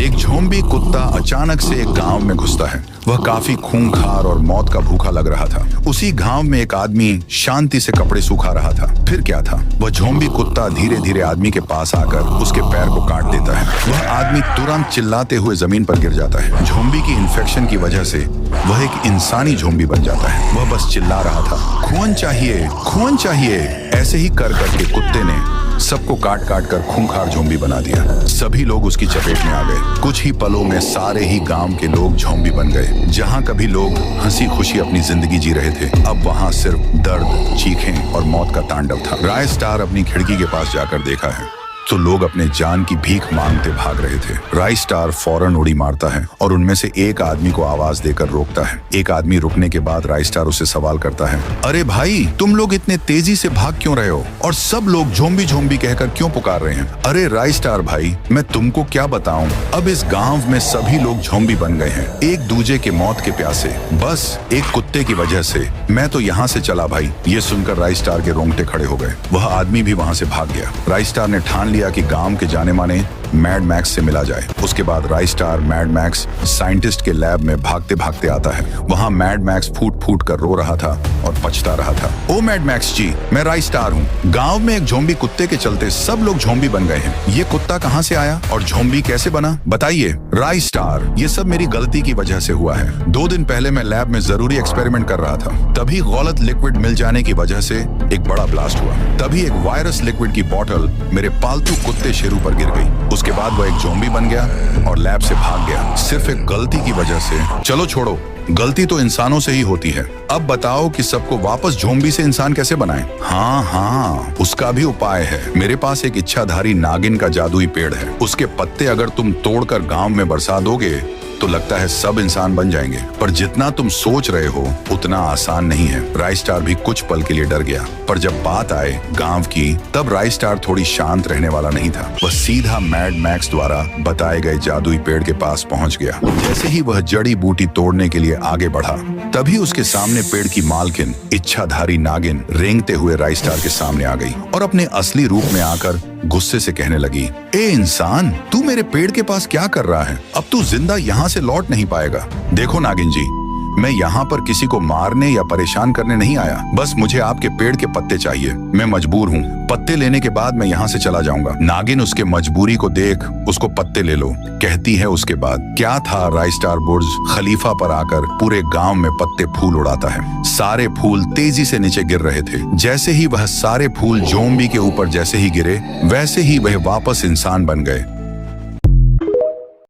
एक ज़ॉम्बी कुत्ता अचानक से एक गांव में घुसता है। वह काफी खूंखार और मौत का भूखा लग रहा था। उसी गांव में एक आदमी शांति से कपड़े सूखा रहा था। फिर क्या था, वह ज़ॉम्बी कुत्ता धीरे धीरे आदमी के पास आकर उसके पैर को काट देता है। वह आदमी तुरंत चिल्लाते हुए जमीन पर गिर जाता है। ज़ॉम्बी की इन्फेक्शन की वजह से वह एक इंसानी ज़ॉम्बी बन जाता है। वह बस चिल्ला रहा था, खून चाहिए, खून चाहिए। ऐसे ही कर करके कुत्ते ने सबको काट काट कर खूंखार ज़ॉम्बी बना दिया। सभी लोग उसकी चपेट में आ गए। कुछ ही पलों में सारे ही गांव के लोग ज़ॉम्बी बन गए। जहां कभी लोग हंसी खुशी अपनी जिंदगी जी रहे थे, अब वहां सिर्फ दर्द, चीखें और मौत का तांडव था। राय स्टार अपनी खिड़की के पास जाकर देखा है तो लोग अपने जान की भीख मांगते भाग रहे थे। राय स्टार फौरन उड़ी मारता है और उनमें से एक आदमी को आवाज देकर रोकता है। एक आदमी रुकने के बाद राय स्टार उसे सवाल करता है, अरे भाई, तुम लोग इतने तेजी से भाग क्यों रहे हो और सब लोग ज़ॉम्बी ज़ॉम्बी कहकर क्यों पुकार रहे हैं? अरे राय स्टार भाई, मैं तुमको क्या बताऊं, अब इस गांव में सभी लोग ज़ॉम्बी बन गए हैं, एक दूजे के मौत के प्यासे, बस एक कुत्ते की वजह से। मैं तो यहाँ से चला भाई। ये सुनकर राय स्टार के रोंगटे खड़े हो गए। वह आदमी भी वहां से भाग गया। राय स्टार ने ठान लिया कि गांव के जाने माने मैड मैक्स से मिला जाए। उसके बाद राय स्टार मैड मैक्स साइंटिस्ट के लैब में भागते भागते आता है। वहां मैड मैक्स फूट फूट कर रो रहा था और पछता रहा था। ओ मैड मैक्स जी, मैं राय स्टार हूँ। गांव में एक ज़ॉम्बी कुत्ते के चलते सब लोग ज़ॉम्बी बन गए हैं। ये कुत्ता कहाँ से आया और ज़ॉम्बी कैसे बना, बताइए। राय स्टार, ये सब मेरी गलती की वजह से हुआ है। 2 दिन पहले मैं लैब में जरूरी एक्सपेरिमेंट कर रहा था, तभी गलत लिक्विड मिल जाने की वजह से एक बड़ा ब्लास्ट हुआ। तभी एक वायरस लिक्विड की बोतल मेरे पालतू कुत्ते शेरू पर गिर गई। उसके बाद वह एक ज़ॉम्बी बन गया और लैब से भाग गया, सिर्फ एक गलती की वजह से। चलो छोड़ो, गलती तो इंसानों से ही होती है। अब बताओ कि सबको वापस ज़ॉम्बी से इंसान कैसे बनाएं? हाँ, उसका भी उपाय है। मेरे पास एक इच्छाधारी नागिन का जादुई पेड़ है। उसके पत्ते अगर तुम तोड़कर गांव में बरसा दोगे तो लगता है सब इंसान बन जाएंगे। पर जितना तुम सोच रहे हो उतना आसान नहीं है। राय स्टार भी कुछ पल के लिए डर गया, पर जब बात आए गांव की, तब राय स्टार थोड़ी शांत रहने वाला नहीं था। वह सीधा मैड मैक्स द्वारा बताए गए जादुई पेड़ के पास पहुंच गया। जैसे ही वह जड़ी बूटी तोड़ने के लिए आगे बढ़ा, तभी उसके सामने पेड़ की मालकिन इच्छाधारी नागिन रेंगते हुए राय स्टार के सामने आ गई और अपने असली रूप में आकर गुस्से से कहने लगी, ए इंसान, तू मेरे पेड़ के पास क्या कर रहा है? अब तू जिंदा यहाँ से लौट नहीं पाएगा। देखो नागिन जी, मैं यहाँ पर किसी को मारने या परेशान करने नहीं आया, बस मुझे आपके पेड़ के पत्ते चाहिए। मैं मजबूर हूँ, पत्ते लेने के बाद मैं यहाँ से चला जाऊंगा। नागिन उसके मजबूरी को देख उसको पत्ते ले लो कहती है। उसके बाद क्या था, राय स्टार बुर्ज खलीफा पर आकर पूरे गांव में पत्ते फूल उड़ाता है। सारे फूल तेजी से नीचे गिर रहे थे। जैसे ही वह सारे फूल ज़ॉम्बी के ऊपर जैसे ही गिरे, वैसे ही वह वापस इंसान बन गए